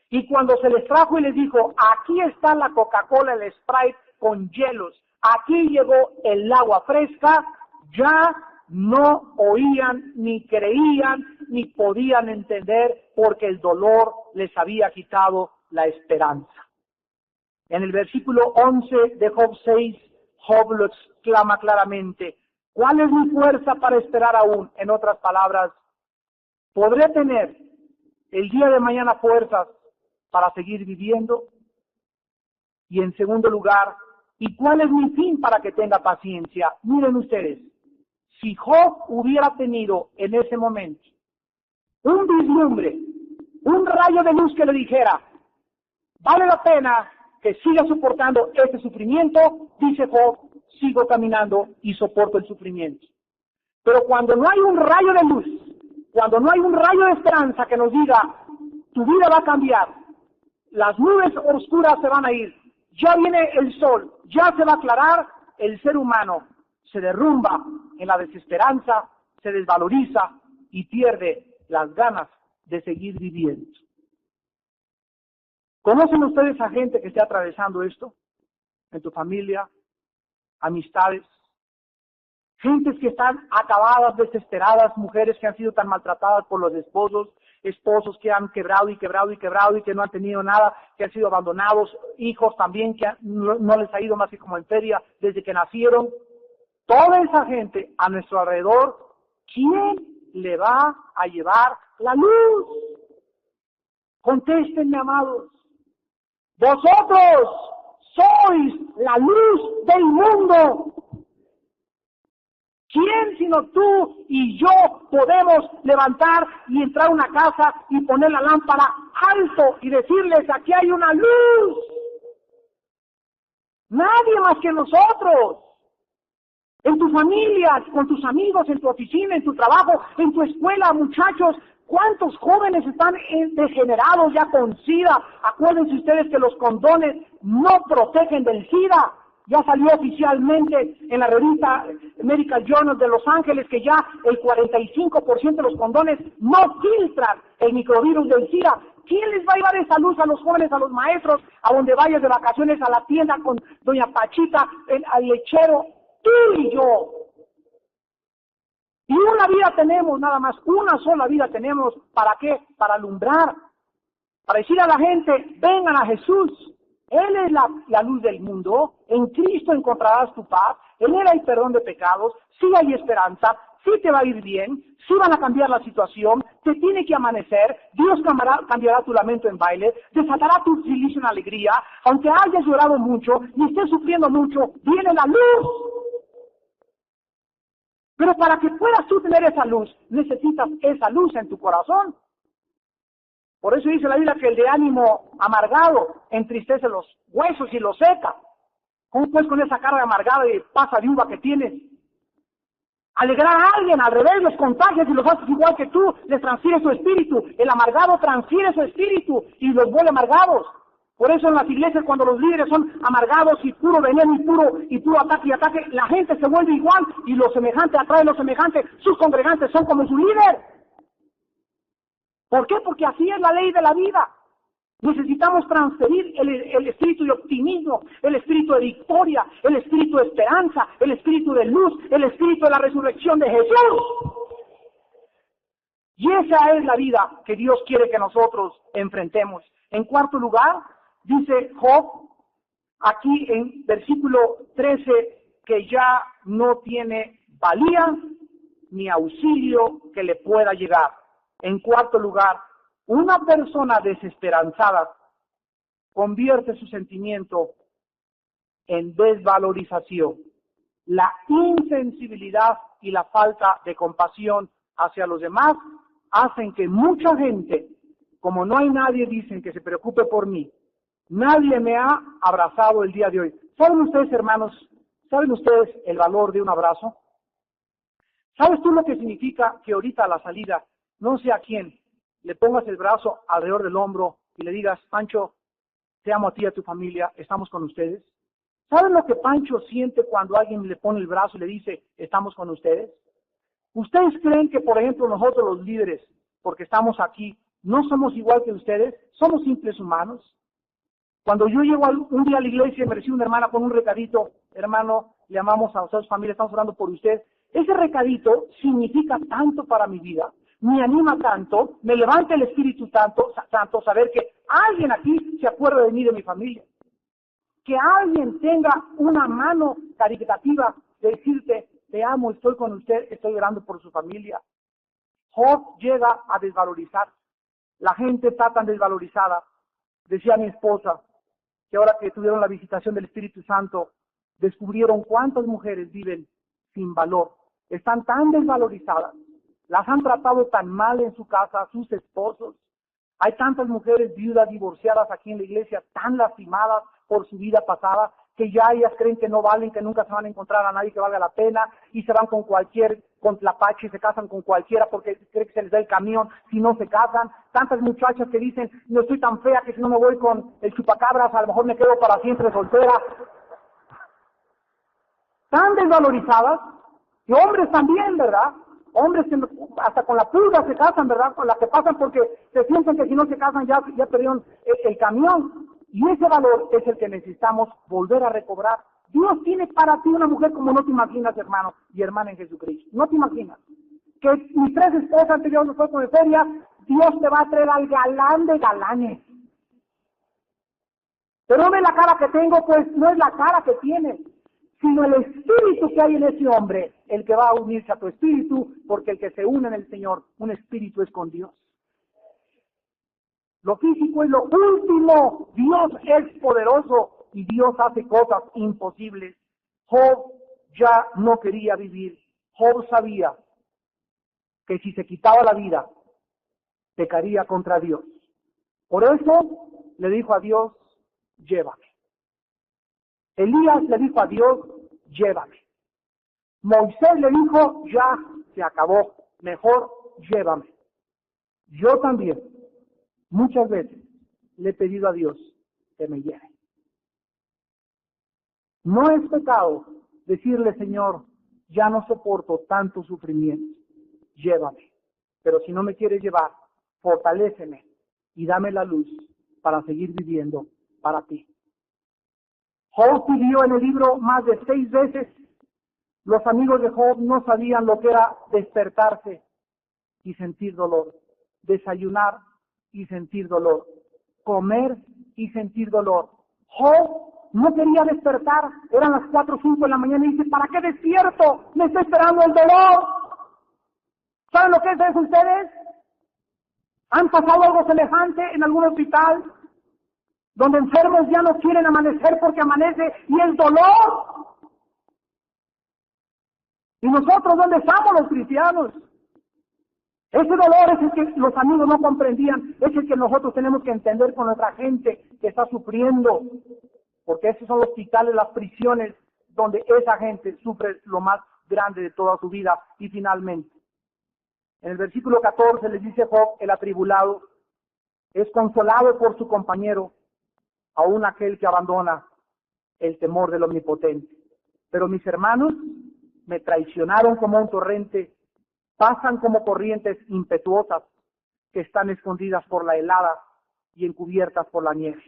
Y cuando se les trajo y les dijo, aquí está la Coca-Cola, el Sprite con hielos, aquí llegó el agua fresca, ya no oían, ni creían, ni podían entender, porque el dolor les había quitado la esperanza. En el versículo 11 de Job 6, Job lo exclama claramente, ¿cuál es mi fuerza para esperar aún? En otras palabras, ¿podré tener el día de mañana fuerzas para seguir viviendo? Y en segundo lugar, ¿y cuál es mi fin para que tenga paciencia? Miren ustedes, si Job hubiera tenido en ese momento un vislumbre, un rayo de luz que le dijera, vale la pena que siga soportando este sufrimiento, dice Job, sigo caminando y soporto el sufrimiento. Pero cuando no hay un rayo de luz, cuando no hay un rayo de esperanza que nos diga, tu vida va a cambiar, las nubes oscuras se van a ir, ya viene el sol, ya se va a aclarar, el ser humano se derrumba en la desesperanza, se desvaloriza y pierde las ganas de seguir viviendo. ¿Conocen ustedes a gente que esté atravesando esto? En tu familia, amistades, gentes que están acabadas, desesperadas, mujeres que han sido tan maltratadas por los esposos que han quebrado y quebrado y quebrado y que no han tenido nada, que han sido abandonados, hijos también que no les ha ido más que como en feria desde que nacieron. Toda esa gente a nuestro alrededor, ¿quién le va a llevar la luz? Contéstenme, amados. Vosotros sois la luz del mundo. ¿Quién sino tú y yo podemos levantar y entrar a una casa y poner la lámpara alto y decirles, aquí hay una luz? Nadie más que nosotros. En tu familia, con tus amigos, en tu oficina, en tu trabajo, en tu escuela, muchachos, ¿cuántos jóvenes están degenerados ya con SIDA? Acuérdense ustedes que los condones no protegen del SIDA. Ya salió oficialmente en la revista Medical Journal de Los Ángeles que ya el 45% de los condones no filtran el microvirus del SIDA. ¿Quién les va a llevar esa luz a los jóvenes, a los maestros, a donde vayas de vacaciones, a la tienda con doña Pachita, al lechero? Tú y yo. Y una vida tenemos, nada más, una sola vida tenemos. ¿Para qué? Para alumbrar. Para decir a la gente, vengan a Jesús. Él es la luz del mundo. En Cristo encontrarás tu paz. En Él hay perdón de pecados. Sí hay esperanza. Sí te va a ir bien. Sí van a cambiar la situación. Te tiene que amanecer. Dios cambiará tu lamento en baile. Desatará tu silicio en alegría. Aunque hayas llorado mucho y estés sufriendo mucho, viene la luz. Pero para que puedas tú tener esa luz, necesitas esa luz en tu corazón. Por eso dice la Biblia que el de ánimo amargado entristece los huesos y los seca. ¿Cómo pues con esa carga amargada y pasa de uva que tienes? Alegrar a alguien, al revés, los contagias y los haces igual que tú, les transfiere su espíritu. El amargado transfiere su espíritu y los vuelve amargados. Por eso en las iglesias, cuando los líderes son amargados y puro veneno y puro ataque y ataque, la gente se vuelve igual y lo semejante atrae lo semejante. Sus congregantes son como su líder. ¿Por qué? Porque así es la ley de la vida. Necesitamos transferir el espíritu de optimismo, el espíritu de victoria, el espíritu de esperanza, el espíritu de luz, el espíritu de la resurrección de Jesús. Y esa es la vida que Dios quiere que nosotros enfrentemos. En cuarto lugar, dice Job, aquí en versículo 13, que ya no tiene valía ni auxilio que le pueda llegar. En cuarto lugar, una persona desesperanzada convierte su sentimiento en desvalorización. La insensibilidad y la falta de compasión hacia los demás hacen que mucha gente, como no hay nadie, dicen, que se preocupe por mí. Nadie me ha abrazado el día de hoy. ¿Saben ustedes, hermanos, saben ustedes el valor de un abrazo? ¿Sabes tú lo que significa que ahorita a la salida, no sé a quién, le pongas el brazo alrededor del hombro y le digas, Pancho, te amo a ti y a tu familia, estamos con ustedes? ¿Saben lo que Pancho siente cuando alguien le pone el brazo y le dice, estamos con ustedes? ¿Ustedes creen que, por ejemplo, nosotros los líderes, porque estamos aquí, no somos igual que ustedes? ¿Somos simples humanos? Cuando yo llego un día a la iglesia y me recibe una hermana con un recadito, hermano, le amamos a ustedes, familia, estamos orando por usted. Ese recadito significa tanto para mi vida, me anima tanto, me levanta el espíritu tanto saber que alguien aquí se acuerda de mí, de mi familia. Que alguien tenga una mano caritativa de decirte, te amo, estoy con usted, estoy orando por su familia. Job llega a desvalorizar. La gente está tan desvalorizada. Decía mi esposa, que ahora que tuvieron la visitación del Espíritu Santo, descubrieron cuántas mujeres viven sin valor. Están tan desvalorizadas. Las han tratado tan mal en su casa, sus esposos. Hay tantas mujeres viudas, divorciadas aquí en la iglesia, tan lastimadas por su vida pasada, que ya ellas creen que no valen, que nunca se van a encontrar a nadie que valga la pena, y se van con tlapache, y se casan con cualquiera porque creen que se les da el camión si no se casan. Tantas muchachas que dicen, no estoy tan fea que si no me voy con el chupacabras, a lo mejor me quedo para siempre soltera. Tan desvalorizadas, y hombres también, ¿verdad? Hombres que hasta con la pulga se casan, ¿verdad? Con la que pasan porque se sienten que si no se casan ya perdieron el camión. Y ese valor es el que necesitamos volver a recobrar. Dios tiene para ti una mujer como no te imaginas, hermano y hermana en Jesucristo. No te imaginas. Que mis 3 esposas anteriores fue con feria, Dios te va a traer al galán de galanes. Pero no ve la cara que tengo, pues no es la cara que tienes, sino el espíritu que hay en ese hombre, el que va a unirse a tu espíritu, porque el que se une en el Señor, un espíritu es con Dios. Lo físico es lo último. Dios es poderoso y Dios hace cosas imposibles. Job ya no quería vivir. Job sabía que si se quitaba la vida, pecaría contra Dios. Por eso le dijo a Dios, llévame. Elías le dijo a Dios, llévame. Moisés le dijo, ya se acabó, mejor llévame. Yo también, muchas veces, le he pedido a Dios que me lleve. No es pecado decirle, Señor, ya no soporto tanto sufrimiento, llévame. Pero si no me quieres llevar, fortaléceme y dame la luz para seguir viviendo para ti. Job pidió en el libro más de 6 veces. Los amigos de Job no sabían lo que era despertarse y sentir dolor, desayunar y sentir dolor, comer y sentir dolor. Job no quería despertar, eran las 4 o 5 de la mañana y dice, ¿para qué despierto? Me está esperando el dolor. ¿Saben lo que es eso ustedes? ¿Han pasado algo semejante en algún hospital? Donde enfermos ya no quieren amanecer porque amanece y el dolor. ¿Y nosotros dónde estamos los cristianos? Ese dolor es el que los amigos no comprendían, es el que nosotros tenemos que entender con nuestra gente que está sufriendo, porque esos son los hospitales, las prisiones, donde esa gente sufre lo más grande de toda su vida. Y finalmente, en el versículo 14 les dice Job, el atribulado es consolado por su compañero, aún aquel que abandona el temor del Omnipotente. Pero mis hermanos me traicionaron como un torrente, pasan como corrientes impetuosas que están escondidas por la helada y encubiertas por la nieve.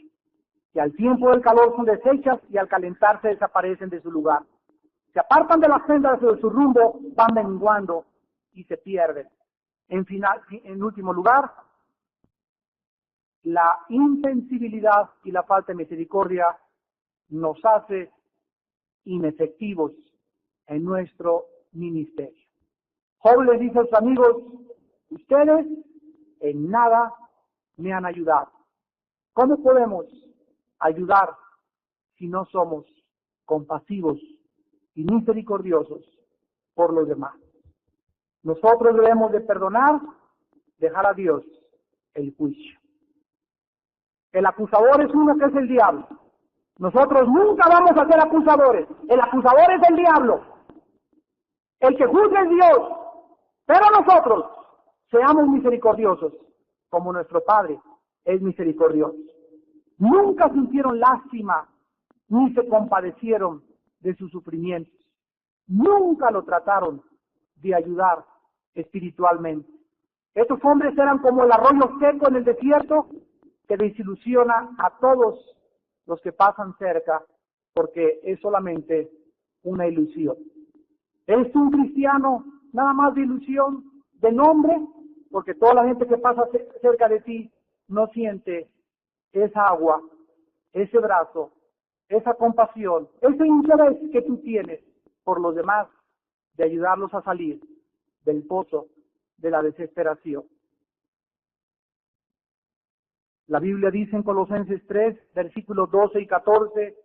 Que al tiempo del calor son deshechas y al calentarse desaparecen de su lugar. Se apartan de las sendas de su rumbo, van menguando y se pierden. En último lugar, la insensibilidad y la falta de misericordia nos hace inefectivos en nuestro ministerio. Job les dice a sus amigos, ustedes en nada me han ayudado. ¿Cómo podemos ayudar si no somos compasivos y misericordiosos por los demás. Nosotros debemos de perdonar, dejar a Dios el juicio. El acusador es uno que es el diablo. Nosotros nunca vamos a ser acusadores. El acusador es el diablo. El que juzga es Dios. Pero nosotros seamos misericordiosos, como nuestro Padre es misericordioso. Nunca sintieron lástima, ni se compadecieron de sus sufrimientos. Nunca lo trataron de ayudar espiritualmente. Estos hombres eran como el arroyo seco en el desierto que desilusiona a todos los que pasan cerca, porque es solamente una ilusión. ¿Eres un cristiano nada más de ilusión, de nombre? Porque toda la gente que pasa cerca de ti no siente esa agua, ese brazo, esa compasión, ese interés que tú tienes por los demás, de ayudarlos a salir del pozo de la desesperación. La Biblia dice en Colosenses 3, versículos 12 y 14,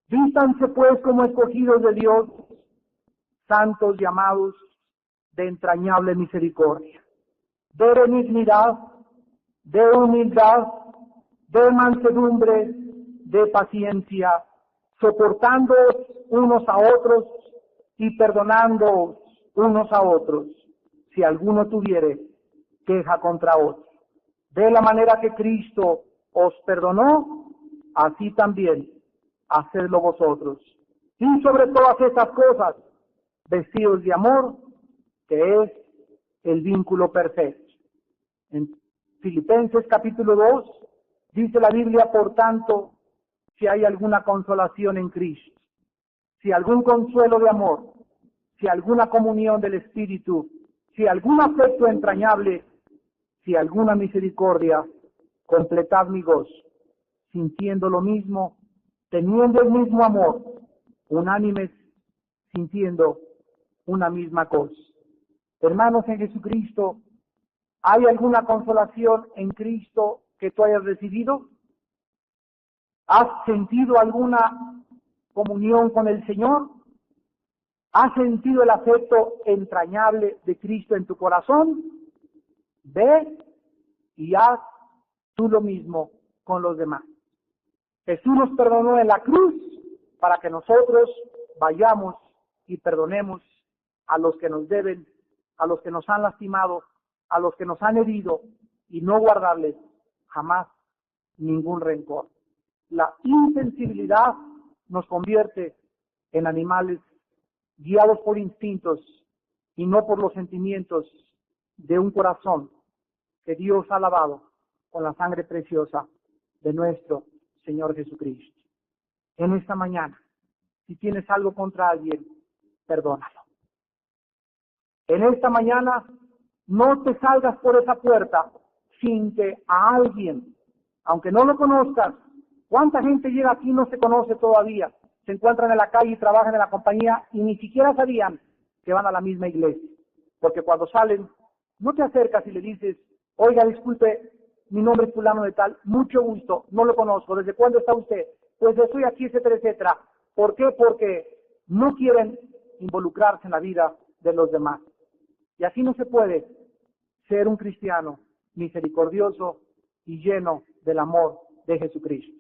vístanse pues como escogidos de Dios, santos y amados, de entrañable misericordia, de benignidad, de humildad, de mansedumbre, de paciencia, soportándoos unos a otros y perdonándoos unos a otros, si alguno tuviere queja contra otro. De la manera que Cristo os perdonó, así también hacedlo vosotros. Y sobre todas estas cosas, vestidos de amor, que es el vínculo perfecto. En Filipenses capítulo 2, dice la Biblia, por tanto, si hay alguna consolación en Cristo, si algún consuelo de amor, si alguna comunión del Espíritu, si algún afecto entrañable, si alguna misericordia, completad mi gozo, sintiendo lo mismo, teniendo el mismo amor, unánimes, sintiendo una misma cosa. Hermanos en Jesucristo, ¿hay alguna consolación en Cristo que tú hayas recibido? ¿Has sentido alguna comunión con el Señor? ¿Has sentido el afecto entrañable de Cristo en tu corazón? Ve y haz tú lo mismo con los demás. Jesús nos perdonó en la cruz para que nosotros vayamos y perdonemos a los que nos deben, a los que nos han lastimado, a los que nos han herido, y no guardarles jamás ningún rencor. La insensibilidad nos convierte en animales guiados por instintos y no por los sentimientos de un corazón que Dios ha lavado con la sangre preciosa de nuestro Señor Jesucristo. En esta mañana, si tienes algo contra alguien, perdónalo. En esta mañana, no te salgas por esa puerta sin que a alguien, aunque no lo conozcas, ¿cuánta gente llega aquí y no se conoce todavía? Se encuentran en la calle y trabajan en la compañía y ni siquiera sabían que van a la misma iglesia. Porque cuando salen, no te acercas y le dices, oiga, disculpe, mi nombre es fulano de tal, mucho gusto, no lo conozco, ¿desde cuándo está usted? Pues estoy aquí, etcétera, etcétera. ¿Por qué? Porque no quieren involucrarse en la vida de los demás. Y así no se puede ser un cristiano misericordioso y lleno del amor de Jesucristo.